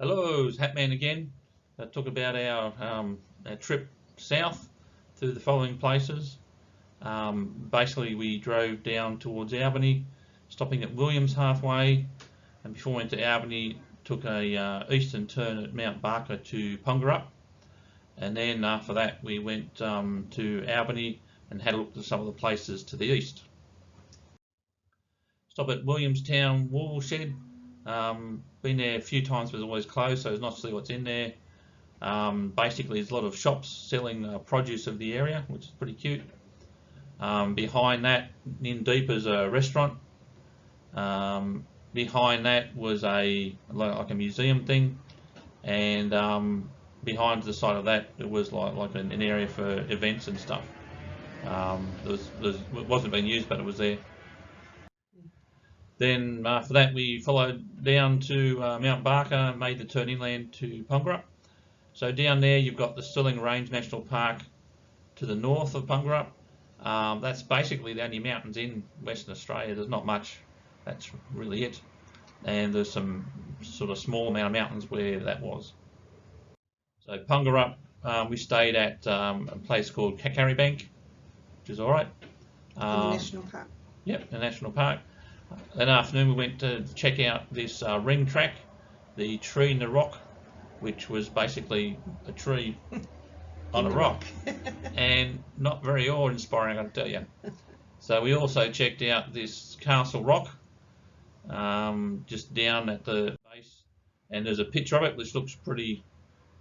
Hello, it's Hatman again. Talk about our trip south through the following places. Basically, we drove down towards Albany, stopping at Williams halfway, and before we went to Albany, took a eastern turn at Mount Barker to Pongarup, and then after that we went to Albany and had a look at some of the places to the east. Stop at Williamstown Woolshed. Been there a few times, but it's always closed, so it's not to see what's in there. Basically, there's a lot of shops selling produce of the area, which is pretty cute. Behind that, in deep, is a restaurant. Behind that was like a museum thing, and behind the side of that, it was like an area for events and stuff. It wasn't being used, but it was there. Then after that, we followed down to Mount Barker, made the turn inland to Pongarup. So down there, you've got the Stirling Range National Park to the north of Pongarup. That's basically the only mountains in Western Australia. There's not much. That's really it. And there's some sort of small amount of mountains where that was. So Pongarup, we stayed at a place called Carrybank, which is all right. In the national park. Yep, the national park. That afternoon we went to check out this ring track, the Tree in the Rock, which was basically a tree on a rock, and not very awe-inspiring, I can tell you. So we also checked out this Castle Rock, just down at the base, and there's a picture of it which looks pretty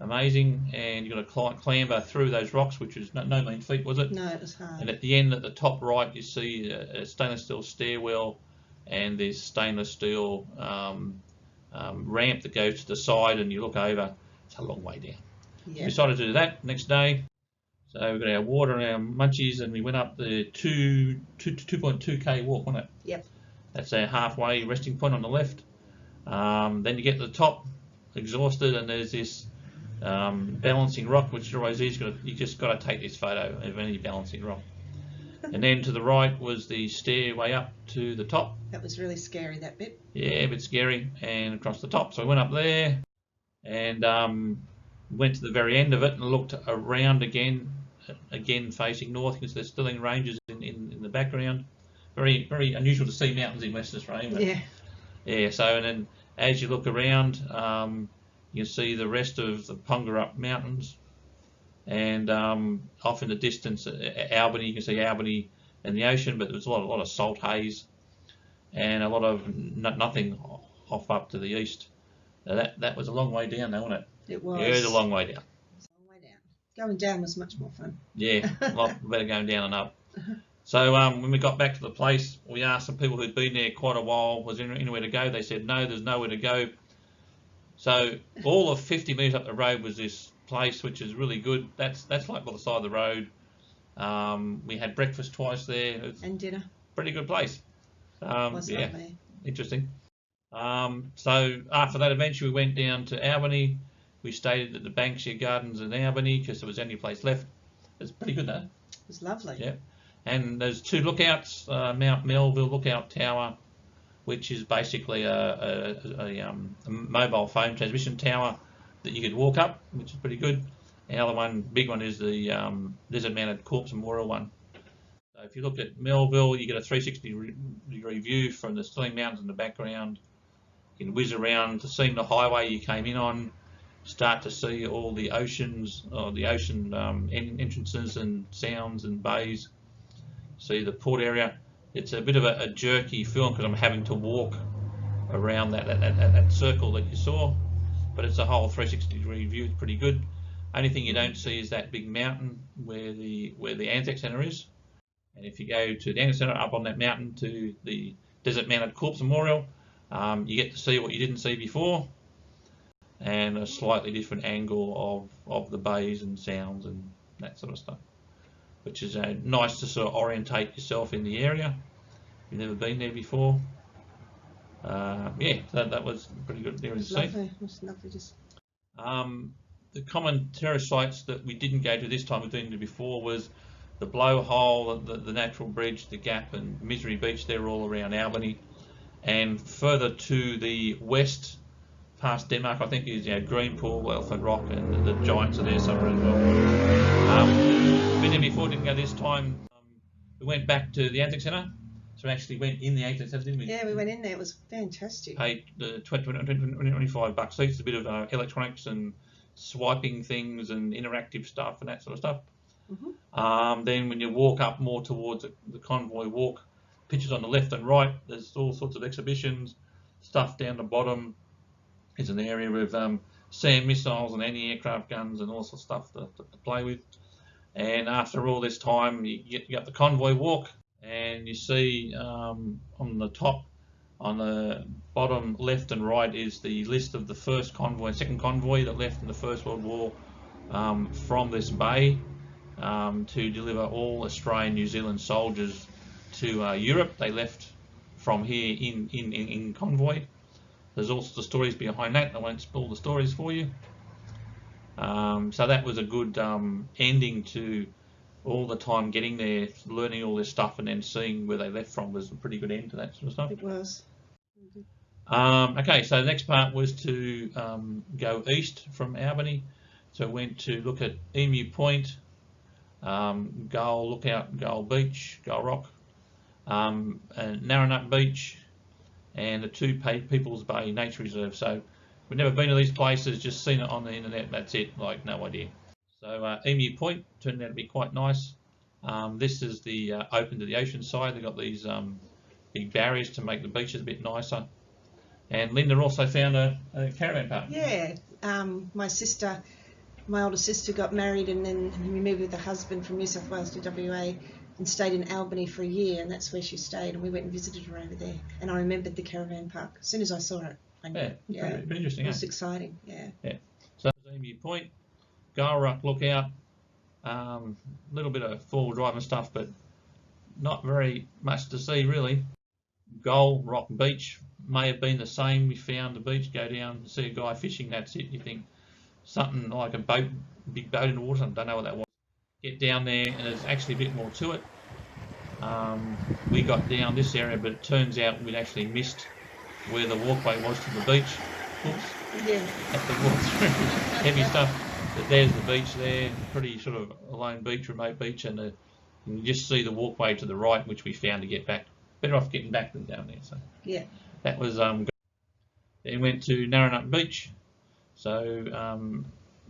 amazing, and you've got to clamber through those rocks, which was no mean feat, was it? No, it was hard. And at the end, at the top right, you see a stainless steel stairwell and this stainless steel ramp that goes to the side, and you look over. It's a long way down. Yeah. We decided to do that next day. So we got our water and our munchies, and we went up the 2.2k walk, wasn't it? Yep. That's our halfway resting point on the left. Then you get to the top, exhausted, and there's this balancing rock, which always is. You just got to take this photo of any balancing rock. And then to the right was the stairway up to the top. That was really scary, that bit. Yeah, a bit scary, and across the top. So we went up there and went to the very end of it and looked around again facing north, because there's Stirling Ranges in the background. Very, very unusual to see mountains in Western Australia. But yeah. So, and then as you look around, you can see the rest of the Pongarup Mountains. And off in the distance, Albany, you can see Albany and the ocean, but there's a lot of salt haze and a lot of nothing off up to the east. Now that was a long way down, though, wasn't it? It was. Yeah, it was a long way down. It was a long way down. Going down was much more fun. Yeah, a lot better going down and up. So when we got back to the place, we asked some people who'd been there quite a while, was there anywhere to go? They said, no, there's nowhere to go. So all of 50 metres up the road was this place, which is really good. That's like by the side of the road. We had breakfast twice there. And dinner. Pretty good place. Was yeah, lovely. Interesting. So after that, eventually we went down to Albany. We stayed at the Banksia Gardens in Albany because there was the only place left. It's pretty good though. It was lovely. Yeah. And there's two lookouts, Mount Melville Lookout Tower, which is basically a mobile phone transmission tower that you could walk up, which is pretty good. The other one, big one, is the Desert Mounted Corpse Memorial one. So if you look at Melville, you get a 360-degree view from the Stirling Mountains in the background. You can whiz around to see the highway you came in on, start to see all the oceans, or the ocean entrances and sounds and bays. See the port area. It's a bit of a jerky film because I'm having to walk around that circle that you saw, but it's a whole 360-degree view. It's pretty good. Only thing you don't see is that big mountain where the Anzac Centre is. And if you go to the Anzac Centre, up on that mountain to the Desert Mounted Corpse Memorial, you get to see what you didn't see before, and a slightly different angle of the bays and sounds and that sort of stuff, which is nice to sort of orientate yourself in the area. If you've never been there before. Yeah, that was pretty good there to see. Lovely. It was lovely. Just. The common tourist sites that we didn't go to this time, we've been to before, was the Blowhole, the Natural Bridge, the Gap, and Misery Beach. They're all around Albany. And further to the west, past Denmark, I think, is Greenpool, Elephant Rock, and the Giants are there somewhere as well. Been there before, didn't go this time. We went back to the Anzac Centre, so we actually went in the Anzac Centre, didn't we? Yeah, we went in there. It was fantastic. Paid the $25 each. It's a bit of electronics and swiping things and interactive stuff and that sort of stuff. Then when you walk up more towards the convoy walk, pictures on the left and right, there's all sorts of exhibitions, stuff down the bottom. It's an area with SAM missiles and anti-aircraft guns and all sorts of stuff to play with. And after all this time, you got the convoy walk, and you see on the top, on the bottom left and right, is the list of the first convoy and second convoy that left in the First World War from this bay to deliver all Australian, New Zealand soldiers to Europe. They left from here in convoy. There's also the stories behind that. I won't spoil the stories for you. So that was a good ending to all the time getting there, learning all this stuff, and then seeing where they left from was a pretty good end to that sort of stuff. It was. Okay, so the next part was to go east from Albany. So went to look at Emu Point, Gull Lookout, Gull Beach, Gull Rock, and Narranut Beach, and the two People's Bay Nature Reserve. So we've never been to these places, just seen it on the internet, that's it, like no idea. So Emu Point turned out to be quite nice. This is the open to the ocean side. They've got these big barriers to make the beaches a bit nicer. And Linda also found a caravan park. Yeah, my older sister got married, and then we moved with her husband from New South Wales to WA and stayed in Albany for a year, and that's where she stayed, and we went and visited her over there. And I remembered the caravan park. As soon as I saw it, I knew. Yeah, pretty interesting. It was exciting, yeah. So that's Emu Point, Gull Rock Lookout, little bit of four-wheel drive and stuff, but not very much to see really. Gull Rock Beach may have been the same. We found the beach, go down, see a guy fishing, that's it. You think something like a boat, big boat in the water, I don't know what that was. Get down there and there's actually a bit more to it. We got down this area, but it turns out we'd actually missed where the walkway was to the beach. Oops. Yeah. Have to walk through heavy stuff. But there's the beach there, pretty sort of alone beach, remote beach, and you just see the walkway to the right, which we found to get back. Better off getting back than down there. So yeah, that was good. Then went to Narranut Beach. So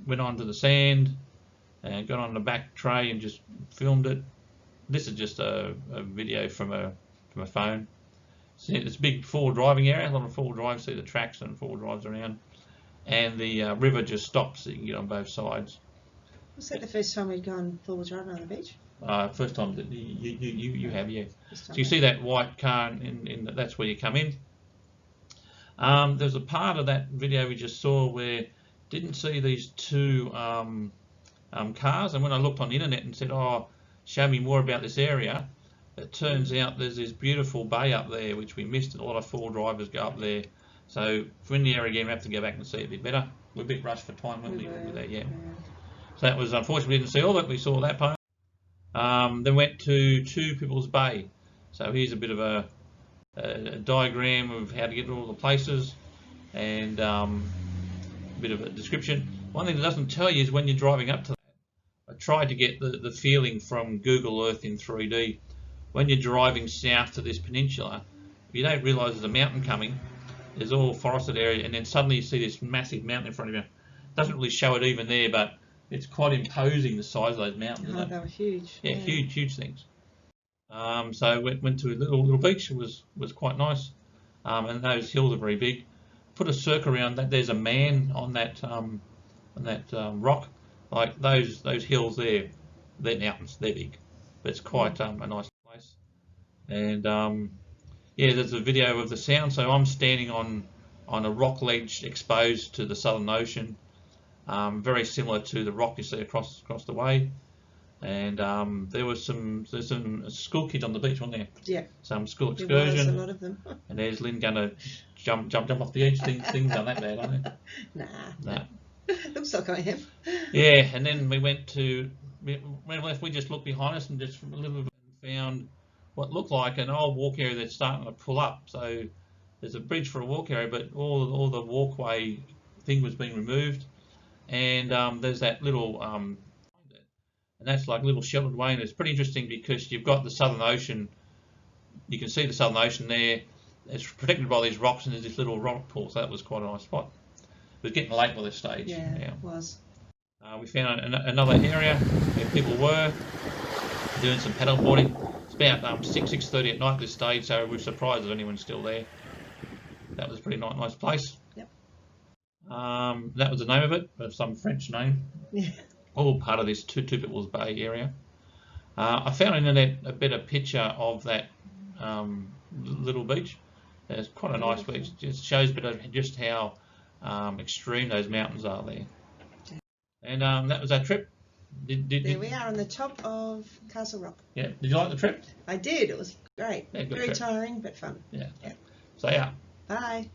went onto the sand and got on the back tray and just filmed it. This is just a video from a phone. See, it's a big four-wheel driving area, a lot of four-wheel drives, see the tracks and four-wheel drives around. And the river just stops, so you can get on both sides. Was that the first time we'd gone four-wheel driving on the beach? First time that you have, yeah. So you see that white car, that's where you come in. There's a part of that video we just saw where didn't see these two cars, and when I looked on the internet and said, "Oh, show me more about this area," it turns out there's this beautiful bay up there which we missed, and a lot of four-wheel drivers go up there. So if we're in the area again, we have to go back and see it a bit better. We're a bit rushed for time, weren't we? With that, yeah. So that was unfortunate. We didn't see all of it. We saw that part. Then went to Two People's Bay. So here's a bit of a diagram of how to get to all the places, and a bit of a description. One thing that doesn't tell you is when you're driving up to that. I tried to get the feeling from Google Earth in 3D. When you're driving south to this peninsula, you don't realise there's a mountain coming. There's all forested area, and then suddenly you see this massive mountain in front of you. Doesn't really show it even there, but it's quite imposing, the size of those mountains. Oh, they were huge. Yeah, huge things. So went to a little beach. It was quite nice, and those hills are very big. Put a circle around that. There's a man on that rock. Like those hills there, they're mountains. They're big, but it's quite a nice place. And yeah, there's a video of the sound. So I'm standing on a rock ledge exposed to the Southern Ocean, very similar to the rock you see across the way. And there's some school kids on the beach, wasn't there? Yeah. Some school excursion. There was a lot of them. And there's Lynn going to jump off the edge. Things aren't that bad, are they? Nah. Looks like I have. Yeah, and then we went to, we just looked behind us and just a little bit found what looked like an old walk area that's starting to pull up. So there's a bridge for a walk area, but all the walkway thing was being removed, and there's that little and that's like a little sheltered way, and it's pretty interesting because you've got the Southern Ocean. You can see the Southern Ocean there. It's protected by these rocks, and there's this little rock pool, so that was quite a nice spot. It was getting late by this stage. Yeah, it was. We found another area where people were doing some paddle boarding. It's about 6:30 at night at this stage, so we're surprised if anyone's still there. That was a pretty nice place. Yep. That was the name of it, some French name. Yeah. All part of this Two Pitfalls Bay area. I found on the internet a better picture of that little beach. It's quite a nice beach. It just shows a bit of just how extreme those mountains are there. And that was our trip. There we are on the top of Castle Rock. Yeah. Did you like the trip? I did. It was great. Yeah, good Very trip. tiring, but fun. Yeah. Yeah. So yeah. Bye.